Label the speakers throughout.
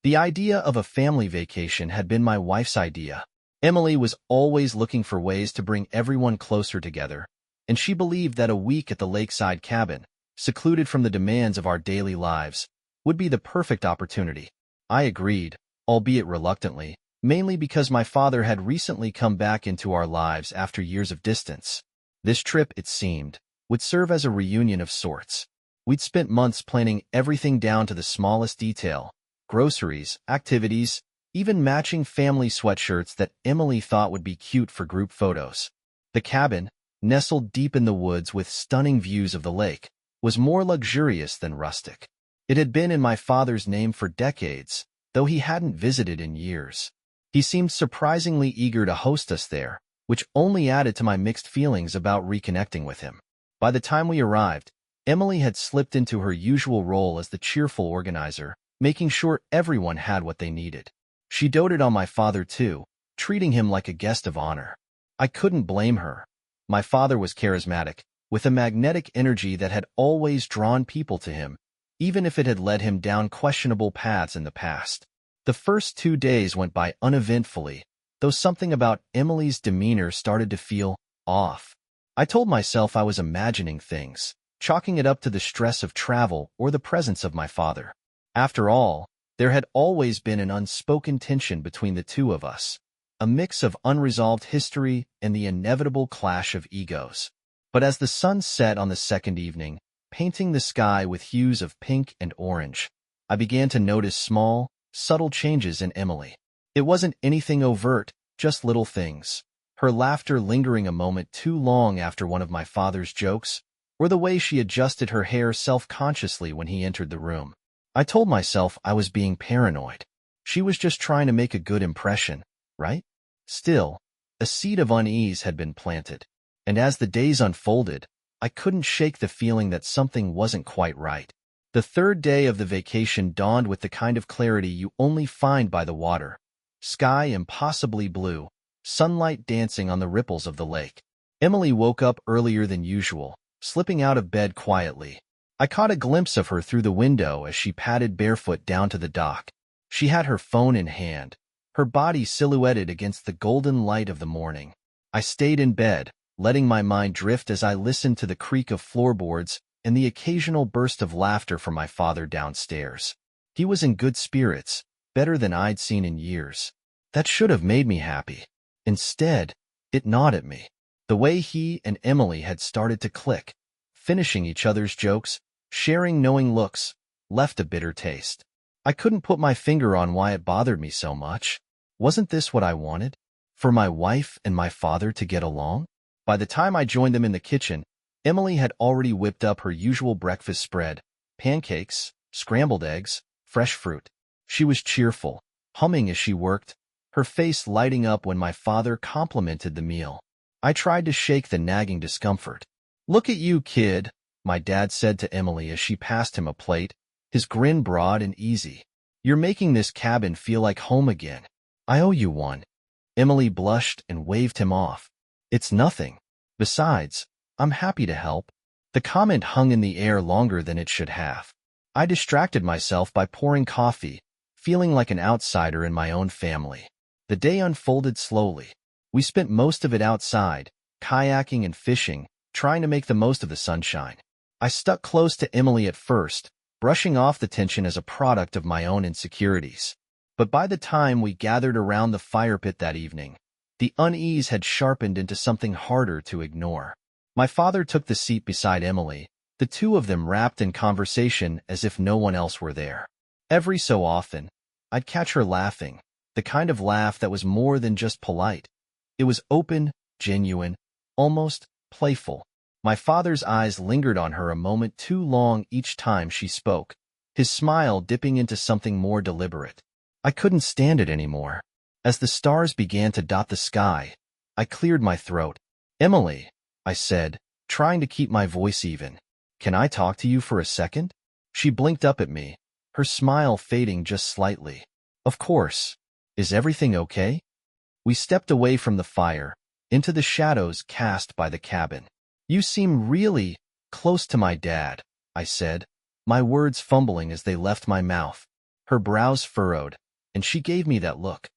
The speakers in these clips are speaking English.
Speaker 1: The idea of a family vacation had been my wife's idea. Emily was always looking for ways to bring everyone closer together, and she believed that a week at the lakeside cabin, secluded from the demands of our daily lives, would be the perfect opportunity. I agreed, albeit reluctantly, mainly because my father had recently come back into our lives after years of distance. This trip, it seemed, would serve as a reunion of sorts. We'd spent months planning everything down to the smallest detail: groceries, activities, even matching family sweatshirts that Emily thought would be cute for group photos. The cabin, nestled deep in the woods with stunning views of the lake, was more luxurious than rustic. It had been in my father's name for decades, though he hadn't visited in years. He seemed surprisingly eager to host us there, which only added to my mixed feelings about reconnecting with him. By the time we arrived, Emily had slipped into her usual role as the cheerful organizer, making sure everyone had what they needed. She doted on my father too, treating him like a guest of honor. I couldn't blame her. My father was charismatic, with a magnetic energy that had always drawn people to him, even if it had led him down questionable paths in the past. The first 2 days went by uneventfully, though something about Emily's demeanor started to feel off. I told myself I was imagining things, chalking it up to the stress of travel or the presence of my father. After all, there had always been an unspoken tension between the two of us, a mix of unresolved history and the inevitable clash of egos. But as the sun set on the second evening, painting the sky with hues of pink and orange, I began to notice small, subtle changes in Emily. It wasn't anything overt, just little things. Her laughter lingering a moment too long after one of my father's jokes, or the way she adjusted her hair self-consciously when he entered the room. I told myself I was being paranoid. She was just trying to make a good impression, right? Still, a seed of unease had been planted, and as the days unfolded, I couldn't shake the feeling that something wasn't quite right. The third day of the vacation dawned with the kind of clarity you only find by the water. Sky impossibly blue, sunlight dancing on the ripples of the lake. Emily woke up earlier than usual, slipping out of bed quietly. I caught a glimpse of her through the window as she padded barefoot down to the dock. She had her phone in hand, her body silhouetted against the golden light of the morning. I stayed in bed, letting my mind drift as I listened to the creak of floorboards and the occasional burst of laughter from my father downstairs. He was in good spirits, better than I'd seen in years. That should have made me happy. Instead, it gnawed at me. The way he and Emily had started to click, finishing each other's jokes, sharing knowing looks, left a bitter taste. I couldn't put my finger on why it bothered me so much. Wasn't this what I wanted? For my wife and my father to get along? By the time I joined them in the kitchen, Emily had already whipped up her usual breakfast spread: pancakes, scrambled eggs, fresh fruit. She was cheerful, humming as she worked, her face lighting up when my father complimented the meal. I tried to shake the nagging discomfort. "Look at you, kid," my dad said to Emily as she passed him a plate, his grin broad and easy. "You're making this cabin feel like home again. I owe you one." Emily blushed and waved him off. "It's nothing. Besides, I'm happy to help." The comment hung in the air longer than it should have. I distracted myself by pouring coffee, feeling like an outsider in my own family. The day unfolded slowly. We spent most of it outside, kayaking and fishing, trying to make the most of the sunshine. I stuck close to Emily at first, brushing off the tension as a product of my own insecurities. But by the time we gathered around the fire pit that evening, the unease had sharpened into something harder to ignore. My father took the seat beside Emily, the two of them wrapped in conversation as if no one else were there. Every so often, I'd catch her laughing, the kind of laugh that was more than just polite. It was open, genuine, almost playful. My father's eyes lingered on her a moment too long each time she spoke, his smile dipping into something more deliberate. I couldn't stand it anymore. As the stars began to dot the sky, I cleared my throat. "Emily," I said, trying to keep my voice even, "can I talk to you for a second?" She blinked up at me, her smile fading just slightly. "Of course. Is everything okay?" We stepped away from the fire, into the shadows cast by the cabin. "You seem really close to my dad," I said, my words fumbling as they left my mouth. Her brows furrowed, and she gave me that look.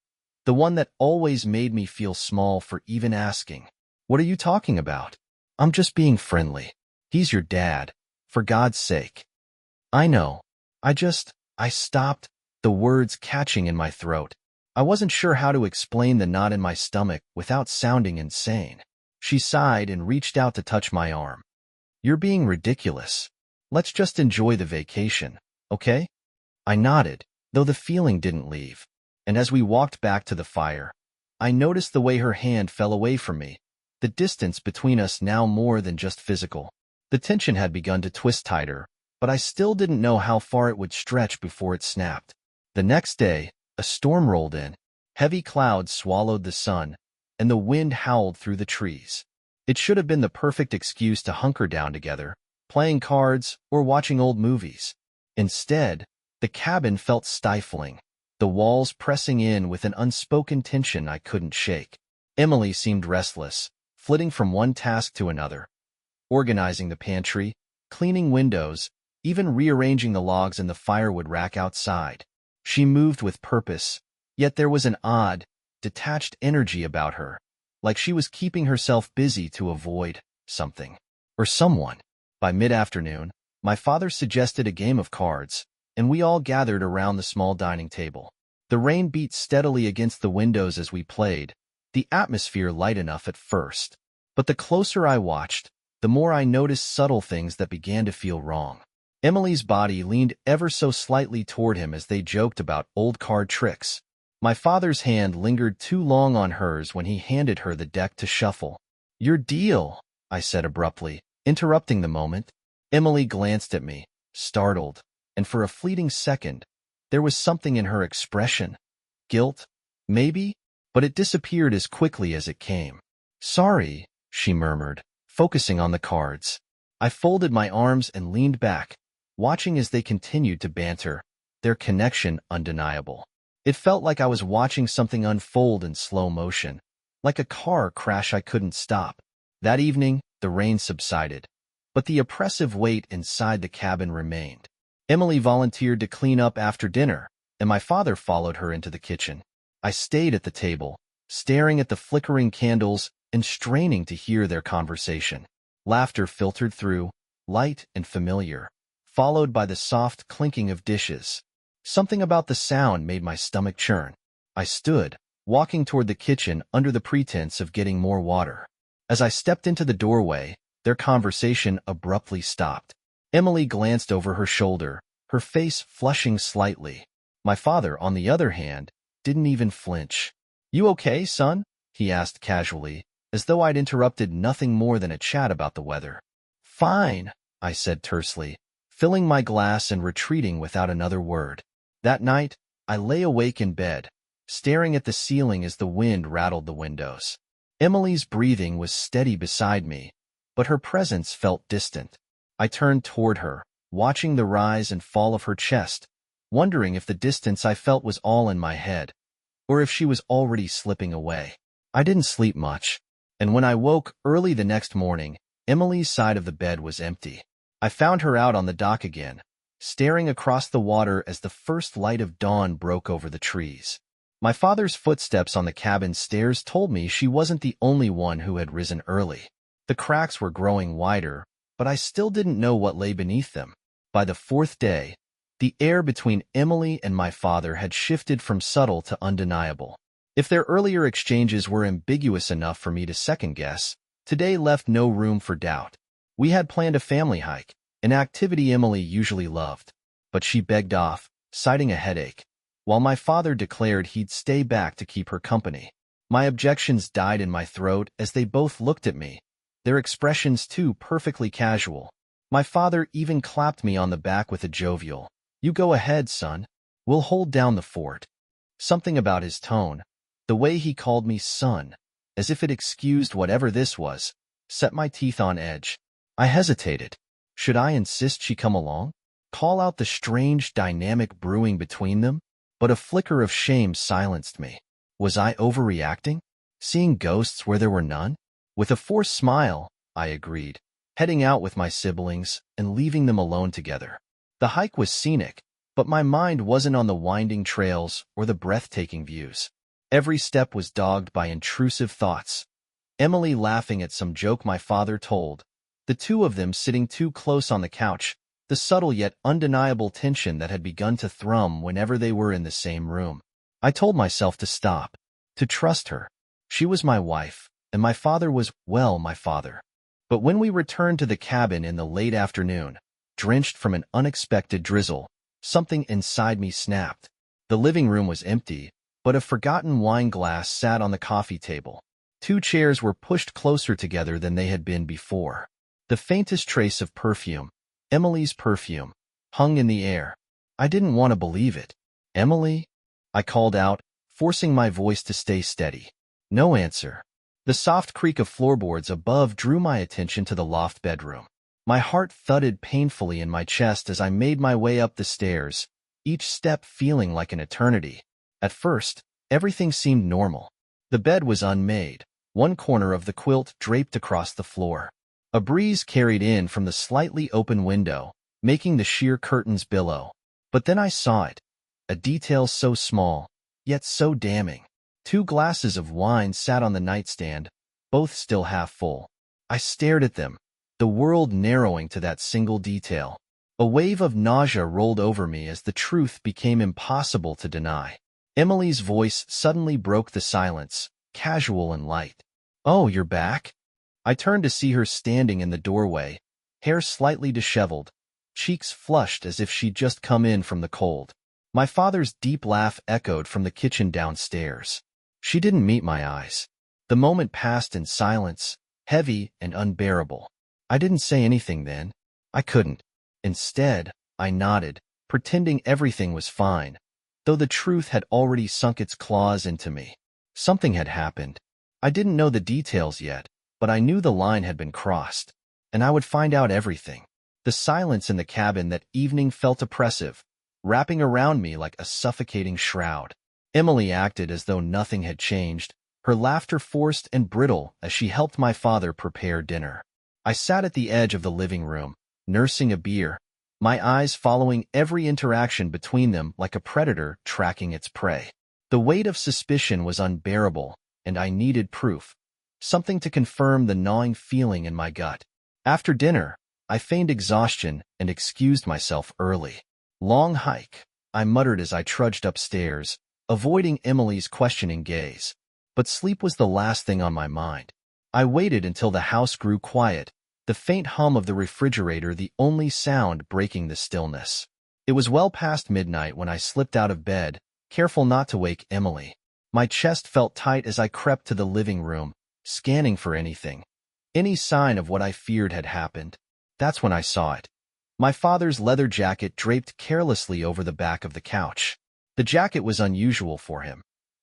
Speaker 1: The one that always made me feel small for even asking. What are you talking about? I'm just being friendly. He's your dad. For God's sake. I know. I stopped, the words catching in my throat. I wasn't sure how to explain the knot in my stomach without sounding insane. She sighed and reached out to touch my arm. You're being ridiculous. Let's just enjoy the vacation, okay? I nodded, though the feeling didn't leave. And as we walked back to the fire, I noticed the way her hand fell away from me, the distance between us now more than just physical. The tension had begun to twist tighter, but I still didn't know how far it would stretch before it snapped. The next day, a storm rolled in. Heavy clouds swallowed the sun, and the wind howled through the trees. It should have been the perfect excuse to hunker down together, playing cards or watching old movies. Instead, the cabin felt stifling, the walls pressing in with an unspoken tension I couldn't shake. Emily seemed restless, flitting from one task to another, organizing the pantry, cleaning windows, even rearranging the logs in the firewood rack outside. She moved with purpose, yet there was an odd, detached energy about her, like she was keeping herself busy to avoid something or someone. By mid-afternoon, my father suggested a game of cards, and we all gathered around the small dining table. The rain beat steadily against the windows as we played, the atmosphere light enough at first. But the closer I watched, the more I noticed subtle things that began to feel wrong. Emily's body leaned ever so slightly toward him as they joked about old card tricks. My father's hand lingered too long on hers when he handed her the deck to shuffle. Your deal, I said abruptly, interrupting the moment. Emily glanced at me, startled, and for a fleeting second, there was something in her expression. Guilt, maybe, but it disappeared as quickly as it came. Sorry, she murmured, focusing on the cards. I folded my arms and leaned back, watching as they continued to banter, their connection undeniable. It felt like I was watching something unfold in slow motion, like a car crash I couldn't stop. That evening, the rain subsided, but the oppressive weight inside the cabin remained. Emily volunteered to clean up after dinner, and my father followed her into the kitchen. I stayed at the table, staring at the flickering candles and straining to hear their conversation. Laughter filtered through, light and familiar, followed by the soft clinking of dishes. Something about the sound made my stomach churn. I stood, walking toward the kitchen under the pretense of getting more water. As I stepped into the doorway, their conversation abruptly stopped. Emily glanced over her shoulder, her face flushing slightly. My father, on the other hand, didn't even flinch. You okay, son? He asked casually, as though I'd interrupted nothing more than a chat about the weather. Fine, I said tersely, filling my glass and retreating without another word. That night, I lay awake in bed, staring at the ceiling as the wind rattled the windows. Emily's breathing was steady beside me, but her presence felt distant. I turned toward her, watching the rise and fall of her chest, wondering if the distance I felt was all in my head, or if she was already slipping away. I didn't sleep much, and when I woke early the next morning, Emily's side of the bed was empty. I found her out on the dock again, staring across the water as the first light of dawn broke over the trees. My father's footsteps on the cabin stairs told me she wasn't the only one who had risen early. The cracks were growing wider, but I still didn't know what lay beneath them. By the fourth day, the air between Emily and my father had shifted from subtle to undeniable. If their earlier exchanges were ambiguous enough for me to second-guess, today left no room for doubt. We had planned a family hike, an activity Emily usually loved, but she begged off, citing a headache, while my father declared he'd stay back to keep her company. My objections died in my throat as they both looked at me, their expressions too perfectly casual. My father even clapped me on the back with a jovial, "You go ahead, son. We'll hold down the fort." Something about his tone, the way he called me son, as if it excused whatever this was, set my teeth on edge. I hesitated. Should I insist she come along? Call out the strange dynamic brewing between them? But a flicker of shame silenced me. Was I overreacting? Seeing ghosts where there were none? With a forced smile, I agreed, heading out with my siblings and leaving them alone together. The hike was scenic, But my mind wasn't on the winding trails or the breathtaking views. Every step was dogged by intrusive thoughts. Emily laughing at some joke my father told, the two of them sitting too close on the couch, the subtle yet undeniable tension that had begun to thrum whenever they were in the same room. I told myself to stop, to trust her. She was my wife, and my father was, well, my father. But when we returned to the cabin in the late afternoon, drenched from an unexpected drizzle, something inside me snapped. The living room was empty, but a forgotten wine glass sat on the coffee table. Two chairs were pushed closer together than they had been before. The faintest trace of perfume, Emily's perfume, hung in the air. I didn't want to believe it. "Emily?" I called out, forcing my voice to stay steady. No answer. The soft creak of floorboards above drew my attention to the loft bedroom. My heart thudded painfully in my chest as I made my way up the stairs, each step feeling like an eternity. At first, everything seemed normal. The bed was unmade, one corner of the quilt draped across the floor. A breeze carried in from the slightly open window, making the sheer curtains billow. But then I saw it, a detail so small, yet so damning. Two glasses of wine sat on the nightstand, both still half full. I stared at them, the world narrowing to that single detail. A wave of nausea rolled over me as the truth became impossible to deny. Emily's voice suddenly broke the silence, casual and light. "Oh, you're back?" I turned to see her standing in the doorway, hair slightly disheveled, cheeks flushed as if she'd just come in from the cold. My father's deep laugh echoed from the kitchen downstairs. She didn't meet my eyes. The moment passed in silence, heavy and unbearable. I didn't say anything then. I couldn't. Instead, I nodded, pretending everything was fine, though the truth had already sunk its claws into me. Something had happened. I didn't know the details yet, but I knew the line had been crossed, and I would find out everything. The silence in the cabin that evening felt oppressive, wrapping around me like a suffocating shroud. Emily acted as though nothing had changed, her laughter forced and brittle as she helped my father prepare dinner. I sat at the edge of the living room, nursing a beer, my eyes following every interaction between them like a predator tracking its prey. The weight of suspicion was unbearable, and I needed proof, something to confirm the gnawing feeling in my gut. After dinner, I feigned exhaustion and excused myself early. "Long hike," I muttered as I trudged upstairs, avoiding Emily's questioning gaze. But sleep was the last thing on my mind. I waited until the house grew quiet, the faint hum of the refrigerator the only sound breaking the stillness. It was well past midnight when I slipped out of bed, careful not to wake Emily. My chest felt tight as I crept to the living room, scanning for anything. Any sign of what I feared had happened. That's when I saw it. My father's leather jacket draped carelessly over the back of the couch. The jacket was unusual for him.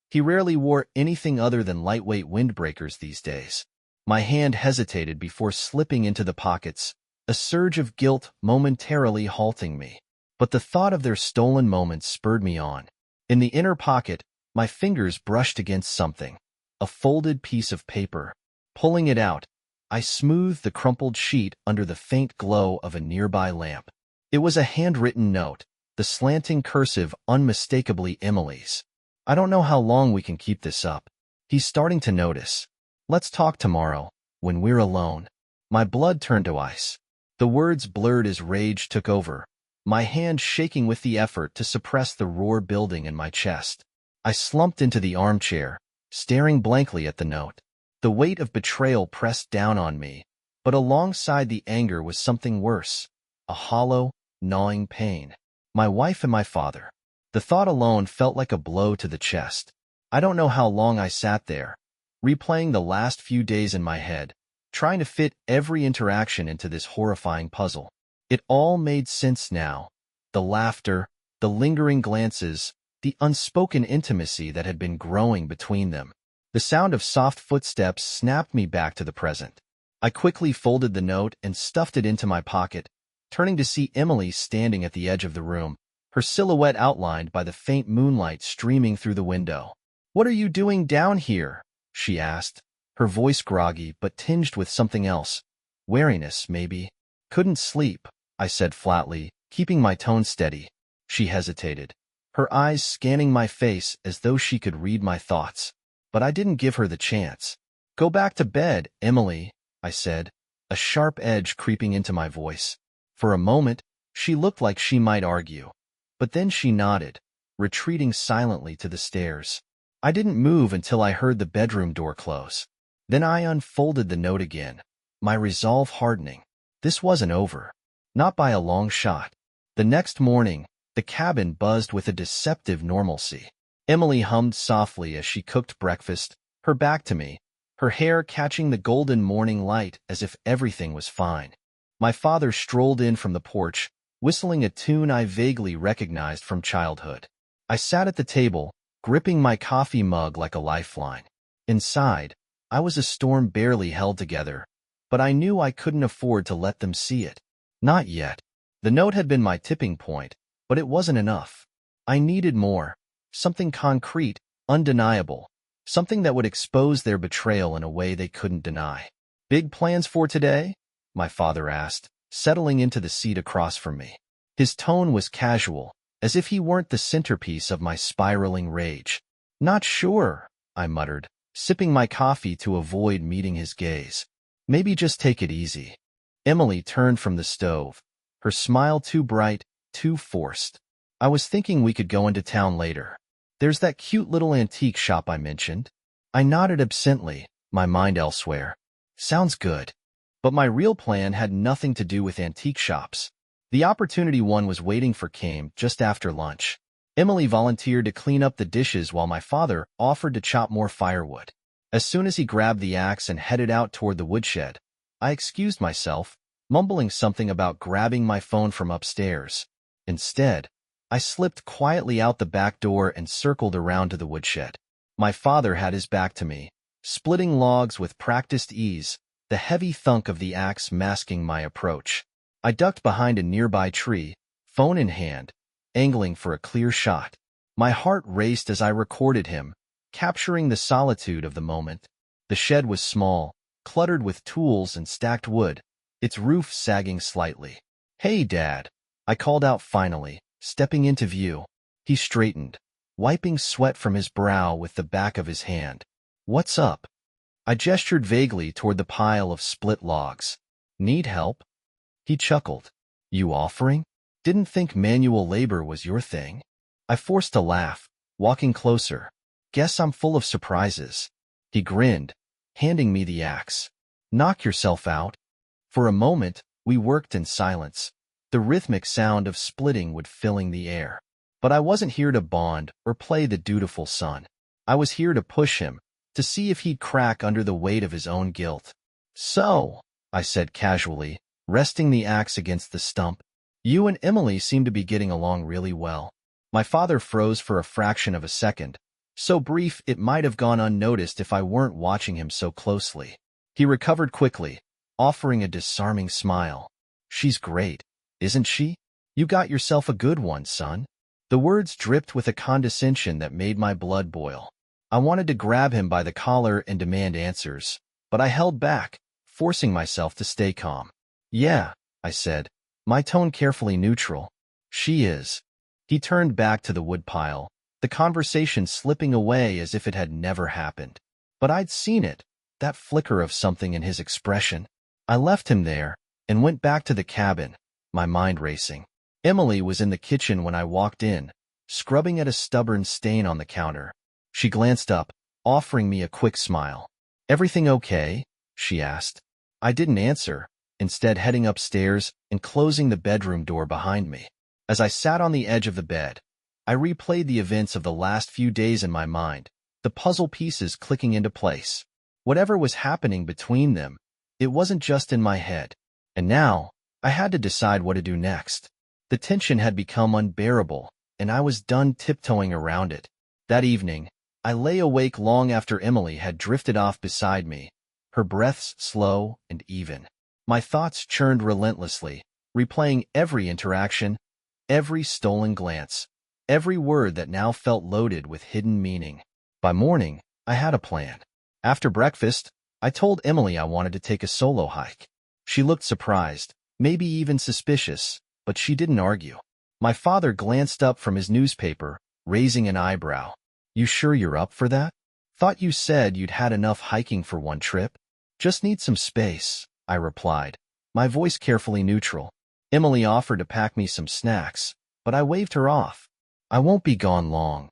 Speaker 1: He rarely wore anything other than lightweight windbreakers these days. My hand hesitated before slipping into the pockets, a surge of guilt momentarily halting me. But the thought of their stolen moments spurred me on. In the inner pocket, my fingers brushed against something, a folded piece of paper. Pulling it out, I smoothed the crumpled sheet under the faint glow of a nearby lamp. It was a handwritten note, the slanting cursive unmistakably Emily's. "I don't know how long we can keep this up. He's starting to notice. Let's talk tomorrow, when we're alone." My blood turned to ice. The words blurred as rage took over, my hand shaking with the effort to suppress the roar building in my chest. I slumped into the armchair, staring blankly at the note. The weight of betrayal pressed down on me, but alongside the anger was something worse, a hollow, gnawing pain. My wife and my father. The thought alone felt like a blow to the chest. I don't know how long I sat there, replaying the last few days in my head, trying to fit every interaction into this horrifying puzzle. It all made sense now. The laughter, the lingering glances, the unspoken intimacy that had been growing between them. The sound of soft footsteps snapped me back to the present. I quickly folded the note and stuffed it into my pocket, turning to see Emily standing at the edge of the room, her silhouette outlined by the faint moonlight streaming through the window. "What are you doing down here?" she asked, her voice groggy but tinged with something else. Wariness, maybe. "Couldn't sleep," I said flatly, keeping my tone steady. She hesitated, her eyes scanning my face as though she could read my thoughts. But I didn't give her the chance. Go back to bed, Emily, I said, a sharp edge creeping into my voice. For a moment, she looked like she might argue. But then she nodded, retreating silently to the stairs. I didn't move until I heard the bedroom door close. Then I unfolded the note again, my resolve hardening. This wasn't over. Not by a long shot. The next morning, the cabin buzzed with a deceptive normalcy. Emily hummed softly as she cooked breakfast, her back to me, her hair catching the golden morning light as if everything was fine. My father strolled in from the porch, whistling a tune I vaguely recognized from childhood. I sat at the table, gripping my coffee mug like a lifeline. Inside, I was a storm barely held together, but I knew I couldn't afford to let them see it. Not yet. The note had been my tipping point, but it wasn't enough. I needed more. Something concrete, undeniable. Something that would expose their betrayal in a way they couldn't deny. Big plans for today? My father asked, settling into the seat across from me. His tone was casual, as if he weren't the centerpiece of my spiraling rage. Not sure, I muttered, sipping my coffee to avoid meeting his gaze. Maybe just take it easy. Emily turned from the stove, her smile too bright, too forced. I was thinking we could go into town later. There's that cute little antique shop I mentioned. I nodded absently, my mind elsewhere. Sounds good. But my real plan had nothing to do with antique shops. The opportunity one was waiting for came just after lunch. Emily volunteered to clean up the dishes while my father offered to chop more firewood. As soon as he grabbed the axe and headed out toward the woodshed, I excused myself, mumbling something about grabbing my phone from upstairs. Instead, I slipped quietly out the back door and circled around to the woodshed. My father had his back to me, splitting logs with practiced ease, the heavy thunk of the axe masking my approach. I ducked behind a nearby tree, phone in hand, angling for a clear shot. My heart raced as I recorded him, capturing the solitude of the moment. The shed was small, cluttered with tools and stacked wood, its roof sagging slightly. "Hey, Dad," I called out finally, stepping into view. He straightened, wiping sweat from his brow with the back of his hand. "What's up?" I gestured vaguely toward the pile of split logs. "Need help?" He chuckled. "You offering? Didn't think manual labor was your thing." I forced a laugh, walking closer. "Guess I'm full of surprises." He grinned, handing me the axe. "Knock yourself out." For a moment, we worked in silence, the rhythmic sound of splitting wood filling the air. But I wasn't here to bond or play the dutiful son. I was here to push him, to see if he'd crack under the weight of his own guilt. "So," I said casually, resting the axe against the stump, "you and Emily seem to be getting along really well." My father froze for a fraction of a second, so brief it might have gone unnoticed if I weren't watching him so closely. He recovered quickly, offering a disarming smile. "She's great, isn't she? You got yourself a good one, son." The words dripped with a condescension that made my blood boil. I wanted to grab him by the collar and demand answers, but I held back, forcing myself to stay calm. "Yeah," I said, my tone carefully neutral. "She is." He turned back to the woodpile, the conversation slipping away as if it had never happened. But I'd seen it, that flicker of something in his expression. I left him there and went back to the cabin, my mind racing. Emily was in the kitchen when I walked in, scrubbing at a stubborn stain on the counter. She glanced up, offering me a quick smile. "Everything okay?" she asked. I didn't answer, instead heading upstairs and closing the bedroom door behind me. As I sat on the edge of the bed, I replayed the events of the last few days in my mind, the puzzle pieces clicking into place. Whatever was happening between them, it wasn't just in my head. And now, I had to decide what to do next. The tension had become unbearable, and I was done tiptoeing around it. That evening, I lay awake long after Emily had drifted off beside me, her breaths slow and even. My thoughts churned relentlessly, replaying every interaction, every stolen glance, every word that now felt loaded with hidden meaning. By morning, I had a plan. After breakfast, I told Emily I wanted to take a solo hike. She looked surprised, maybe even suspicious, but she didn't argue. My father glanced up from his newspaper, raising an eyebrow. You sure you're up for that? Thought you said you'd had enough hiking for one trip. Just need some space, I replied, my voice carefully neutral. Emily offered to pack me some snacks, but I waved her off. I won't be gone long.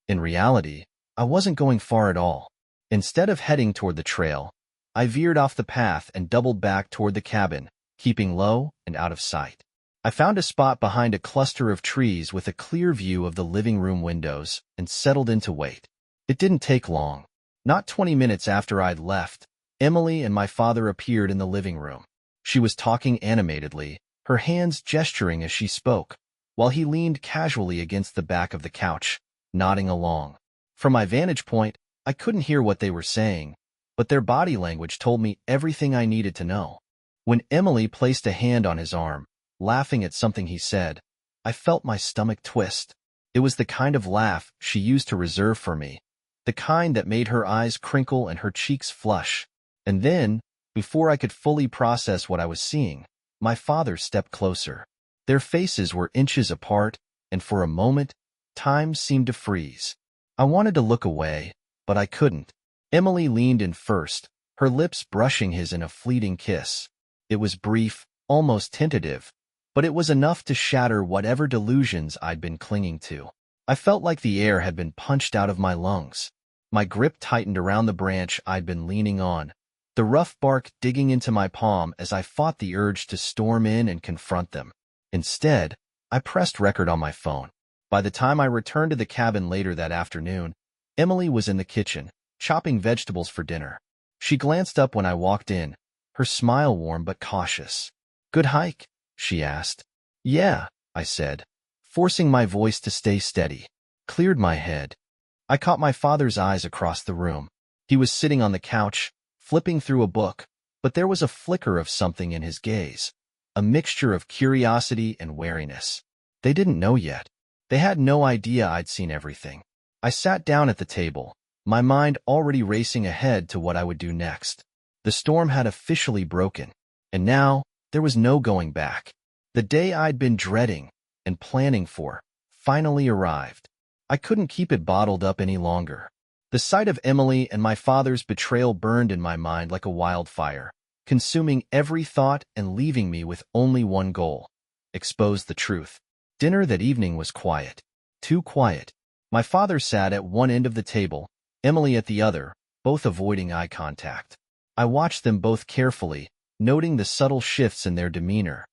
Speaker 1: In reality, I wasn't going far at all. Instead of heading toward the trail, I veered off the path and doubled back toward the cabin, keeping low and out of sight. I found a spot behind a cluster of trees with a clear view of the living room windows and settled in to wait. It didn't take long. Not 20 minutes after I'd left, Emily and my father appeared in the living room. She was talking animatedly, her hands gesturing as she spoke, while he leaned casually against the back of the couch, nodding along. From my vantage point, I couldn't hear what they were saying, but their body language told me everything I needed to know. When Emily placed a hand on his arm, laughing at something he said, I felt my stomach twist. It was the kind of laugh she used to reserve for me, the kind that made her eyes crinkle and her cheeks flush. And then, before I could fully process what I was seeing, my father stepped closer. Their faces were inches apart, and for a moment, time seemed to freeze. I wanted to look away, but I couldn't. Emily leaned in first, her lips brushing his in a fleeting kiss. It was brief, almost tentative, but it was enough to shatter whatever delusions I'd been clinging to. I felt like the air had been punched out of my lungs. My grip tightened around the branch I'd been leaning on, the rough bark digging into my palm as I fought the urge to storm in and confront them. Instead, I pressed record on my phone. By the time I returned to the cabin later that afternoon, Emily was in the kitchen, chopping vegetables for dinner. She glanced up when I walked in, her smile warm but cautious. Good hike? She asked. Yeah, I said, forcing my voice to stay steady. Cleared my head. I caught my father's eyes across the room. He was sitting on the couch, flipping through a book, but there was a flicker of something in his gaze, a mixture of curiosity and wariness. They didn't know yet. They had no idea I'd seen everything. I sat down at the table, my mind already racing ahead to what I would do next. The storm had officially broken, and now there was no going back. The day I'd been dreading and planning for finally arrived. I couldn't keep it bottled up any longer. The sight of Emily and my father's betrayal burned in my mind like a wildfire, consuming every thought and leaving me with only one goal: expose the truth. Dinner that evening was quiet. Too quiet. My father sat at one end of the table, Emily at the other, both avoiding eye contact. I watched them both carefully, noting the subtle shifts in their demeanor,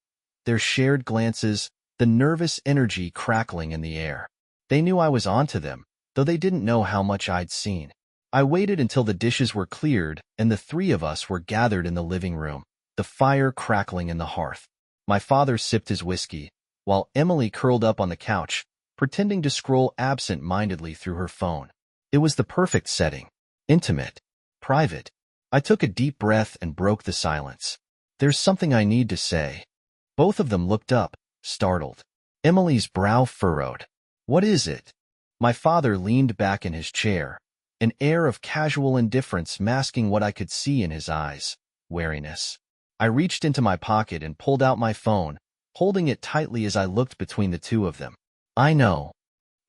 Speaker 1: their shared glances, the nervous energy crackling in the air. They knew I was onto them, though they didn't know how much I'd seen. I waited until the dishes were cleared and the three of us were gathered in the living room, the fire crackling in the hearth. My father sipped his whiskey, while Emily curled up on the couch, pretending to scroll absent-mindedly through her phone. It was the perfect setting. Intimate. Private. I took a deep breath and broke the silence. There's something I need to say. Both of them looked up, startled. Emily's brow furrowed. What is it? My father leaned back in his chair, an air of casual indifference masking what I could see in his eyes: wariness. I reached into my pocket and pulled out my phone, holding it tightly as I looked between the two of them. I know.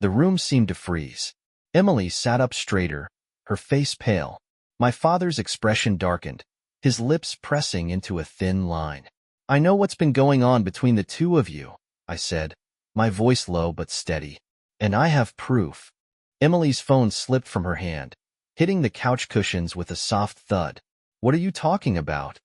Speaker 1: The room seemed to freeze. Emily sat up straighter, her face pale. My father's expression darkened, his lips pressing into a thin line. I know what's been going on between the two of you, I said, my voice low but steady. And I have proof. Emily's phone slipped from her hand, hitting the couch cushions with a soft thud. What are you talking about?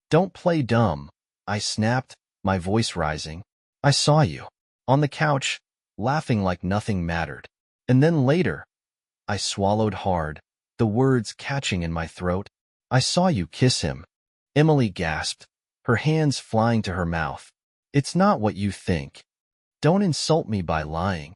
Speaker 1: Don't play dumb, I snapped, my voice rising. I saw you. On the couch, laughing like nothing mattered. And then later, I swallowed hard, the words catching in my throat. I saw you kiss him. Emily gasped, her hands flying to her mouth. It's not what you think. Don't insult me by lying.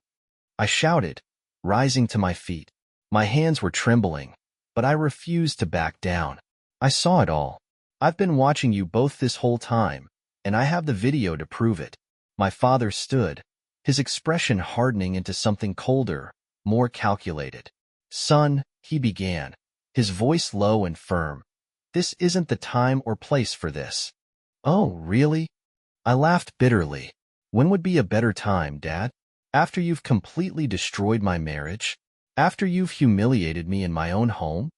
Speaker 1: I shouted, rising to my feet. My hands were trembling, but I refused to back down. I saw it all. I've been watching you both this whole time, and I have the video to prove it. My father stood, his expression hardening into something colder, more calculated. Son, he began, his voice low and firm. This isn't the time or place for this. Oh, really? I laughed bitterly. When would be a better time, Dad? After you've completely destroyed my marriage? After you've humiliated me in my own home?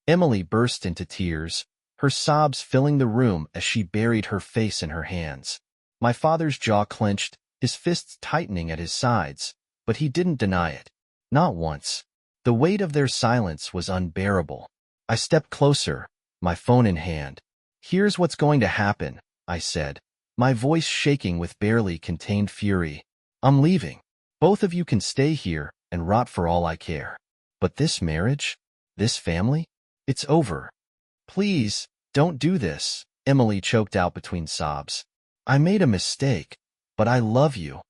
Speaker 1: Emily burst into tears, her sobs filling the room as she buried her face in her hands. My father's jaw clenched, his fists tightening at his sides, but he didn't deny it. Not once. The weight of their silence was unbearable. I stepped closer, my phone in hand. "Here's what's going to happen," I said, my voice shaking with barely contained fury. "I'm leaving. Both of you can stay here and rot for all I care. But this marriage? This family? It's over. Please, don't do this," Emily choked out between sobs. "I made a mistake, but I love you."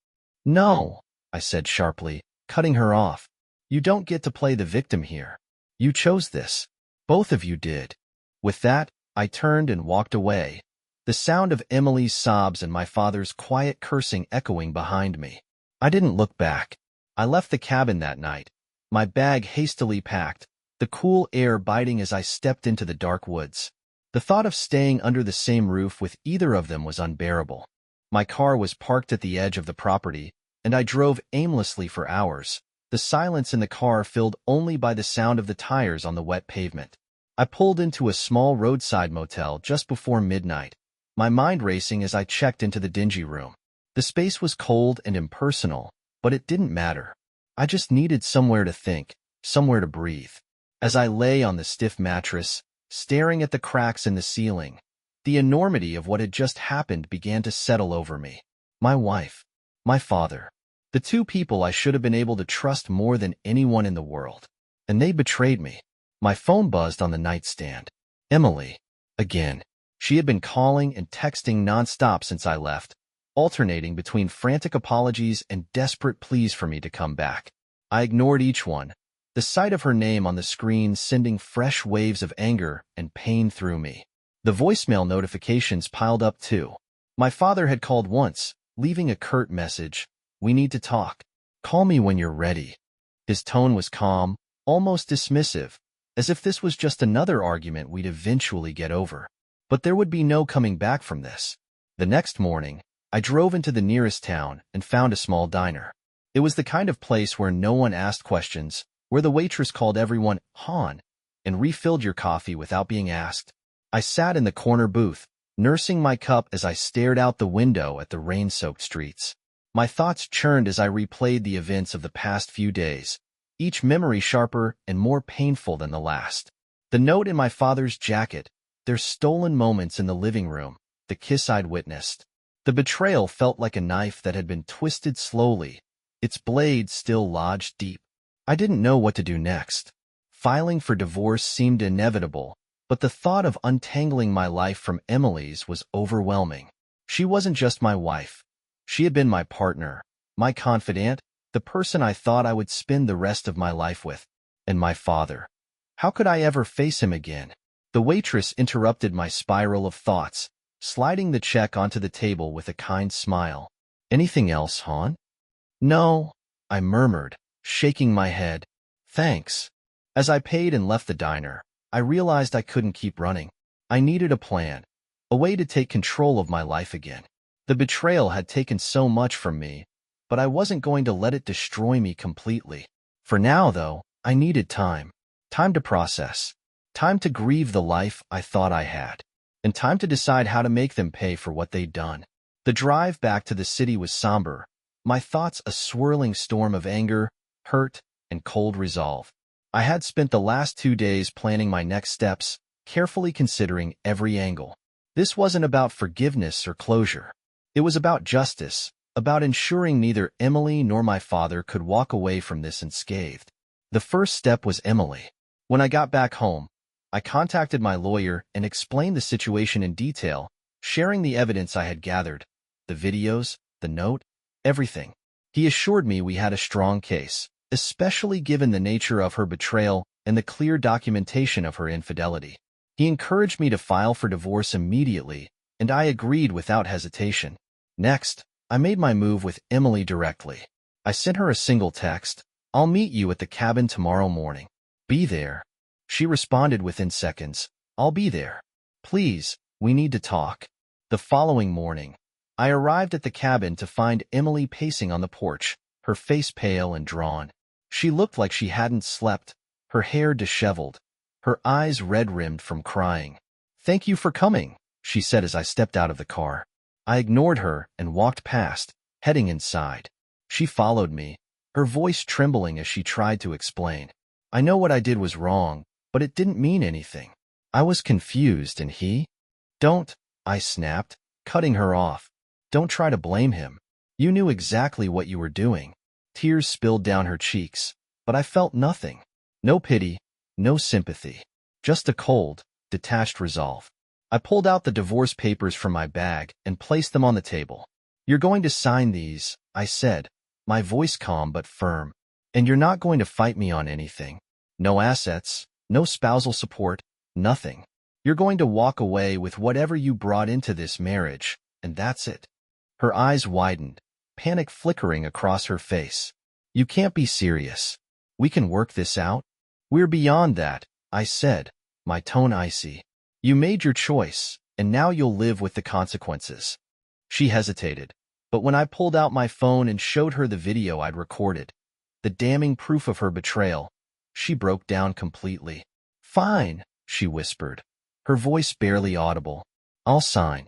Speaker 1: "No," I said sharply, cutting her off. "You don't get to play the victim here. You chose this. Both of you did." With that, I turned and walked away, the sound of Emily's sobs and my father's quiet cursing echoing behind me. I didn't look back. I left the cabin that night, my bag hastily packed, the cool air biting as I stepped into the dark woods. The thought of staying under the same roof with either of them was unbearable. My car was parked at the edge of the property, and I drove aimlessly for hours, the silence in the car filled only by the sound of the tires on the wet pavement. I pulled into a small roadside motel just before midnight, my mind racing as I checked into the dingy room. The space was cold and impersonal, but it didn't matter. I just needed somewhere to think, somewhere to breathe. As I lay on the stiff mattress, staring at the cracks in the ceiling, the enormity of what had just happened began to settle over me. My wife, my father, the two people I should have been able to trust more than anyone in the world. And they betrayed me. My phone buzzed on the nightstand. Emily. Again. She had been calling and texting nonstop since I left, alternating between frantic apologies and desperate pleas for me to come back. I ignored each one, the sight of her name on the screen sending fresh waves of anger and pain through me. The voicemail notifications piled up too. My father had called once, leaving a curt message, "We need to talk. Call me when you're ready." His tone was calm, almost dismissive, as if this was just another argument we'd eventually get over. But there would be no coming back from this. The next morning, I drove into the nearest town and found a small diner. It was the kind of place where no one asked questions, where the waitress called everyone "hon" and refilled your coffee without being asked. I sat in the corner booth, nursing my cup as I stared out the window at the rain-soaked streets. My thoughts churned as I replayed the events of the past few days, each memory sharper and more painful than the last. The note in my father's jacket, their stolen moments in the living room, the kiss I'd witnessed. The betrayal felt like a knife that had been twisted slowly, its blade still lodged deep. I didn't know what to do next. Filing for divorce seemed inevitable, but the thought of untangling my life from Emily's was overwhelming. She wasn't just my wife. She had been my partner, my confidant, the person I thought I would spend the rest of my life with, and my father. How could I ever face him again? The waitress interrupted my spiral of thoughts, sliding the check onto the table with a kind smile. "Anything else, hon?" "No," I murmured, shaking my head. "Thanks." As I paid and left the diner, I realized I couldn't keep running. I needed a plan, a way to take control of my life again. The betrayal had taken so much from me, but I wasn't going to let it destroy me completely. For now, though, I needed time. Time to process. Time to grieve the life I thought I had. And time to decide how to make them pay for what they'd done. The drive back to the city was somber, my thoughts a swirling storm of anger, hurt, and cold resolve. I had spent the last 2 days planning my next steps, carefully considering every angle. This wasn't about forgiveness or closure. It was about justice, about ensuring neither Emily nor my father could walk away from this unscathed. The first step was Emily. When I got back home, I contacted my lawyer and explained the situation in detail, sharing the evidence I had gathered, the videos, the note, everything. He assured me we had a strong case, especially given the nature of her betrayal and the clear documentation of her infidelity. He encouraged me to file for divorce immediately, and I agreed without hesitation. Next, I made my move with Emily directly. I sent her a single text, "I'll meet you at the cabin tomorrow morning. Be there." She responded within seconds, "I'll be there. Please, we need to talk." The following morning, I arrived at the cabin to find Emily pacing on the porch, her face pale and drawn. She looked like she hadn't slept, her hair disheveled, her eyes red-rimmed from crying. "Thank you for coming," she said as I stepped out of the car. I ignored her and walked past, heading inside. She followed me, her voice trembling as she tried to explain. "I know what I did was wrong, but it didn't mean anything. I was confused and he—" "Don't," I snapped, cutting her off. "Don't try to blame him. You knew exactly what you were doing." Tears spilled down her cheeks, but I felt nothing. No pity, no sympathy. Just a cold, detached resolve. I pulled out the divorce papers from my bag and placed them on the table. "You're going to sign these," I said, my voice calm but firm. "And you're not going to fight me on anything. No assets, no spousal support, nothing. You're going to walk away with whatever you brought into this marriage, and that's it." Her eyes widened, panic flickering across her face. "You can't be serious. We can work this out." "We're beyond that," I said, my tone icy. "You made your choice, and now you'll live with the consequences." She hesitated, but when I pulled out my phone and showed her the video I'd recorded, the damning proof of her betrayal, she broke down completely. "Fine," she whispered, her voice barely audible. "I'll sign."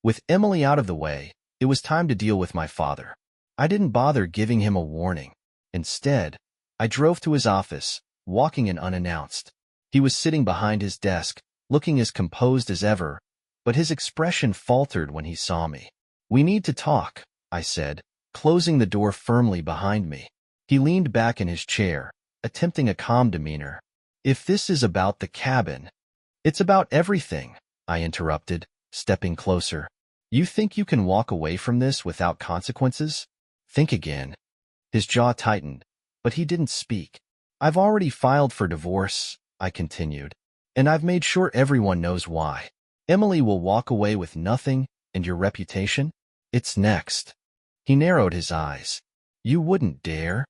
Speaker 1: With Emily out of the way, it was time to deal with my father. I didn't bother giving him a warning. Instead, I drove to his office, walking in unannounced. He was sitting behind his desk, looking as composed as ever, but his expression faltered when he saw me. "We need to talk," I said, closing the door firmly behind me. He leaned back in his chair, attempting a calm demeanor. "If this is about the cabin—" "It's about everything," I interrupted, stepping closer. "You think you can walk away from this without consequences? Think again." His jaw tightened, but he didn't speak. "I've already filed for divorce," I continued, "and I've made sure everyone knows why. Emily will walk away with nothing, and your reputation? It's next." He narrowed his eyes. "You wouldn't dare."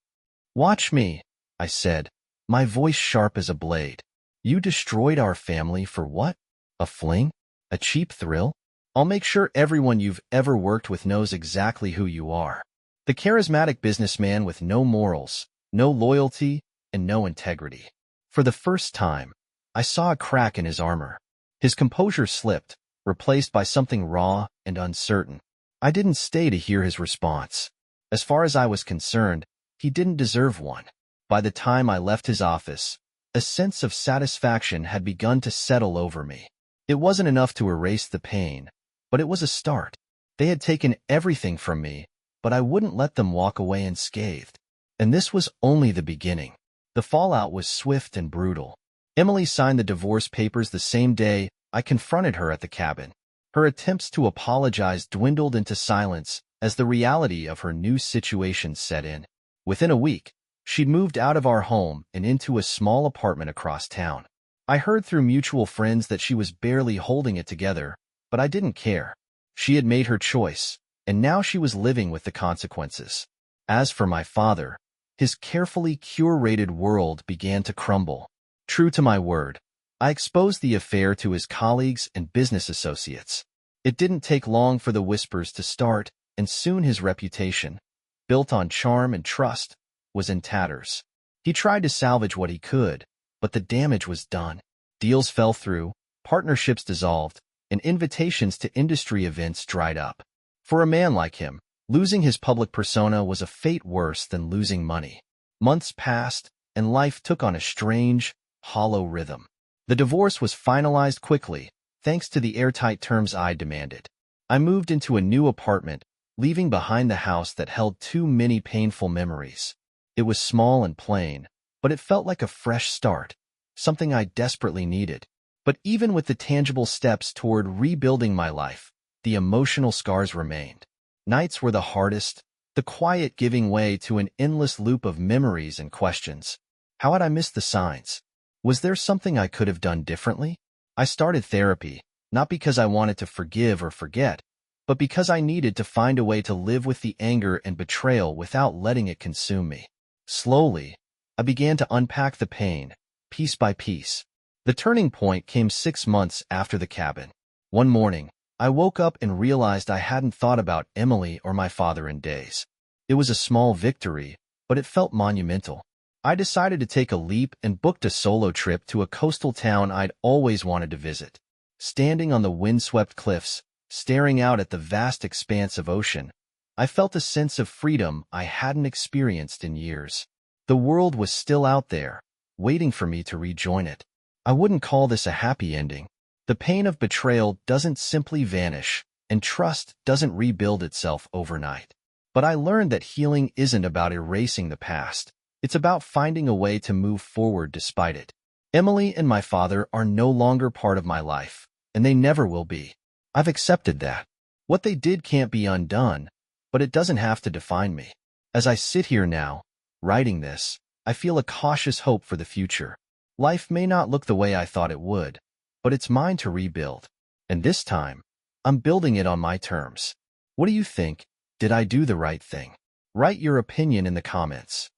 Speaker 1: "Watch me," I said, my voice sharp as a blade. "You destroyed our family for what? A fling? A cheap thrill? I'll make sure everyone you've ever worked with knows exactly who you are. The charismatic businessman with no morals, no loyalty, and no integrity." For the first time, I saw a crack in his armor. His composure slipped, replaced by something raw and uncertain. I didn't stay to hear his response. As far as I was concerned, he didn't deserve one. By the time I left his office, a sense of satisfaction had begun to settle over me. It wasn't enough to erase the pain, but it was a start. They had taken everything from me, but I wouldn't let them walk away unscathed. And this was only the beginning. The fallout was swift and brutal. Emily signed the divorce papers the same day I confronted her at the cabin. Her attempts to apologize dwindled into silence as the reality of her new situation set in. Within a week, she'd moved out of our home and into a small apartment across town. I heard through mutual friends that she was barely holding it together, but I didn't care. She had made her choice, and now she was living with the consequences. As for my father, his carefully curated world began to crumble. True to my word, I exposed the affair to his colleagues and business associates. It didn't take long for the whispers to start, and soon his reputation, built on charm and trust, was in tatters. He tried to salvage what he could, but the damage was done. Deals fell through, partnerships dissolved, and invitations to industry events dried up. For a man like him, losing his public persona was a fate worse than losing money. Months passed, and life took on a strange, hollow rhythm. The divorce was finalized quickly, thanks to the airtight terms I demanded. I moved into a new apartment, leaving behind the house that held too many painful memories. It was small and plain, but it felt like a fresh start, something I desperately needed. But even with the tangible steps toward rebuilding my life, the emotional scars remained. Nights were the hardest, the quiet giving way to an endless loop of memories and questions. How had I missed the signs? Was there something I could have done differently? I started therapy, not because I wanted to forgive or forget, but because I needed to find a way to live with the anger and betrayal without letting it consume me. Slowly, I began to unpack the pain, piece by piece. The turning point came 6 months after the cabin. One morning, I woke up and realized I hadn't thought about Emily or my father in days. It was a small victory, but it felt monumental. I decided to take a leap and booked a solo trip to a coastal town I'd always wanted to visit. Standing on the windswept cliffs, staring out at the vast expanse of ocean, I felt a sense of freedom I hadn't experienced in years. The world was still out there, waiting for me to rejoin it. I wouldn't call this a happy ending. The pain of betrayal doesn't simply vanish, and trust doesn't rebuild itself overnight. But I learned that healing isn't about erasing the past. It's about finding a way to move forward despite it. Emily and my father are no longer part of my life, and they never will be. I've accepted that. What they did can't be undone, but it doesn't have to define me. As I sit here now, writing this, I feel a cautious hope for the future. Life may not look the way I thought it would, but it's mine to rebuild. And this time, I'm building it on my terms. What do you think? Did I do the right thing? Write your opinion in the comments.